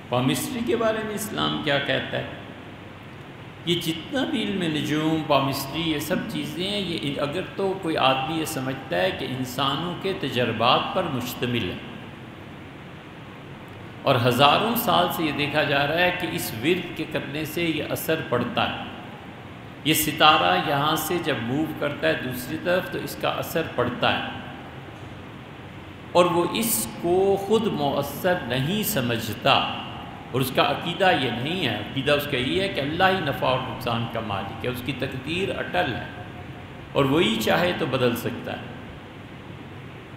Palmistry کے بارے میں اسلام کیا کہتا ہے؟ یہ جتنا بھی علم نجوم، پامسٹری، یہ سب چیزیں ہیں، یہ اگر تو کوئی آدمی یہ سمجھتا ہے کہ انسانوں کے تجربات پر مشتمل ہے، اور ہزاروں سال سے یہ دیکھا جا رہا ہے کہ اس ورد کے کرنے سے یہ اثر پڑتا ہے، یہ ستارہ یہاں سے جب موو کرتا ہے دوسری طرف تو اس کا اثر پڑتا ہے، اور وہ اس کو خود مؤثر نہیں سمجھتا، اور اس کا عقیدہ یہ نہیں ہے، عقیدہ اس کا یہ ہے کہ اللہ ہی نفع اور نقصان کا مالک ہے، اس کی تقدیر اٹل ہے اور وہی چاہے تو بدل سکتا ہے۔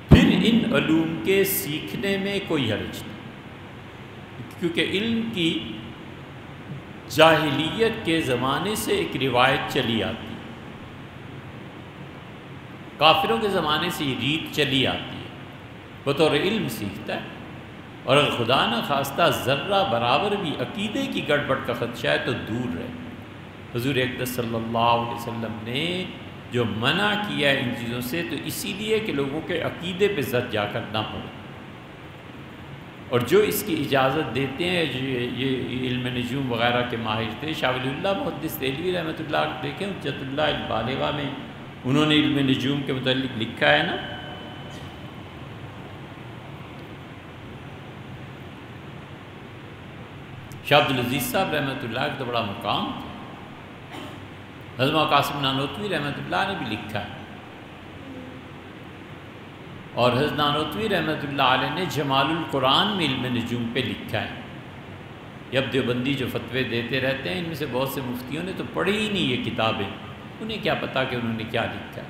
پھر ان علوم کے سیکھنے میں کوئی حرج نہیں، کیونکہ علم کی جاہلیت کے زمانے سے ایک روایت چلی آتی ہے، کافروں کے زمانے سے یہ ریت چلی آتی ہے، بطور علم سیکھتا ہے، اور اگر خدا نہ خواستہ ذرہ برابر بھی عقیدے کی گڑبڑ کا خدشہ ہے تو دور رہے۔ حضور اقدس صلی اللہ علیہ وسلم نے جو منع کیا ہے ان چیزوں سے، تو اسی لیے کہ لوگوں کے عقیدے پہ زد جا کر نہ پڑے، اور جو اس کی اجازت دیتے ہیں یہ علم نجوم وغیرہ کے ماہر تھے۔ شاہ ولی اللہ محدث دہلوی رحمۃ اللہ دیکھیں حجت اللہ البالغہ میں انہوں نے علم نجوم کے متعلق لکھا ہے نا، شاہ عبدالعزیز صاحب رحمۃ اللہ کا تو بڑا مقام تھا، حضرت قاسم نانوتوی رحمۃ اللہ نے بھی لکھا ہے، اور حضرت نانوتوی رحمۃ اللہ علیہ نے جمال القرآن میں علم نجوم پہ لکھا ہے۔ یہ اب دیوبندی جو فتوے دیتے رہتے ہیں، ان میں سے بہت سے مفتیوں نے تو پڑھی ہی نہیں یہ کتابیں، انہیں کیا پتہ کہ انہوں نے کیا لکھا ہے۔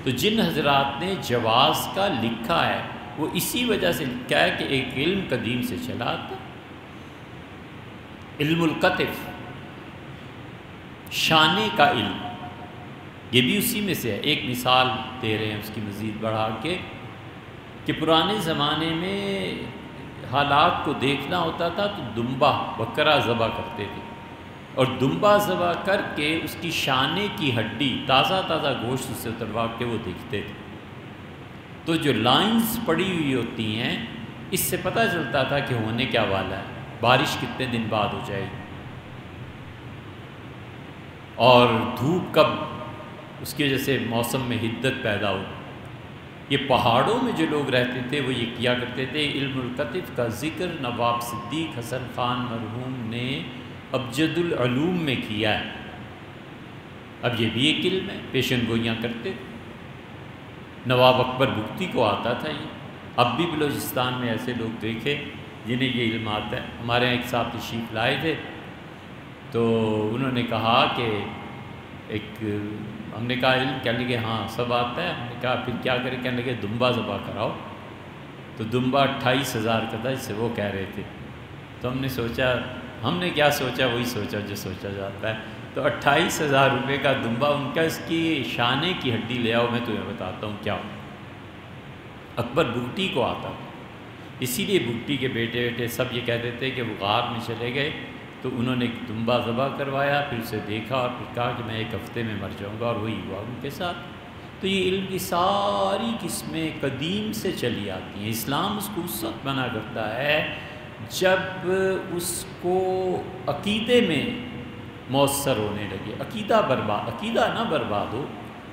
تو جن حضرات نے جواز کا لکھا ہے وہ اسی وجہ سے لکھا ہے کہ ایک علم قدیم سے چلا آتا، علم القطف، شانے کا علم، یہ بھی اسی میں سے ہے۔ ایک مثال دے رہے ہیں اس کی مزید بڑھا کے، کہ پرانے زمانے میں حالات کو دیکھنا ہوتا تھا تو دمبا بکرا ذبح کرتے تھے، اور دمبا ذبح کر کے اس کی شانے کی ہڈی تازہ تازہ گوشت سے اتروا کے وہ دیکھتے تھے، تو جو لائنز پڑی ہوئی ہوتی ہیں اس سے پتہ چلتا تھا کہ ہونے کیا والا ہے، بارش کتنے دن بعد ہو جائے گی، اور دھوپ کب، اس کی وجہ سے موسم میں حدت پیدا ہو۔ یہ پہاڑوں میں جو لوگ رہتے تھے وہ یہ کیا کرتے تھے۔ علم القطف کا ذکر نواب صدیق حسن خان مرحوم نے ابجد العلوم میں کیا ہے۔ اب یہ بھی ایک علم ہے، پیشن گوئیاں کرتے تھے، نواب اکبر بگٹی کو آتا تھا یہ۔ اب بھی بلوچستان میں ایسے لوگ دیکھے جنہیں یہ علم آتا ہے۔ ہمارے یہاں ایک صاحب تشریف لائے تھے تو انہوں نے کہا کہ ہم نے کہا علم، کہنے لگے ہاں سب آتا ہے۔ ہم نے کہا پھر کیا کریں؟ کہنے لگے دمبا ذبح کراؤ۔ تو دمبا 28,000 کا تھا جس سے وہ کہہ رہے تھے، تو ہم نے سوچا، ہم نے کیا سوچا، وہی سوچا جو سوچا جاتا ہے۔ تو 28,000 روپے کا دمبا، ان کا اس کی شانے کی ہڈی لے آؤ، میں تمہیں بتاتا ہوں کیا ہو۔ اکبر بگٹی کو آتا، اسی لیے بگٹی کے بیٹے سب یہ کہتے تھے کہ وہ غار میں چلے گئے تو انہوں نے دمبا ذبح کروایا، پھر اسے دیکھا اور پھر کہا کہ میں 1 ہفتے میں مر جاؤں گا، اور وہی ہوا ان کے ساتھ۔ تو یہ علم کی ساری قسمیں قدیم سے چلی آتی ہیں۔ اسلام اس کو اس وقت منع کرتا ہے جب اس کو عقیدے میں مؤثر ہونے لگے، عقیدہ نہ برباد ہو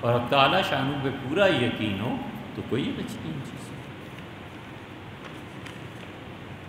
اور حق تعالیٰ شانوں پہ پورا یقین ہو، تو کوئی بچ نہیں چیز۔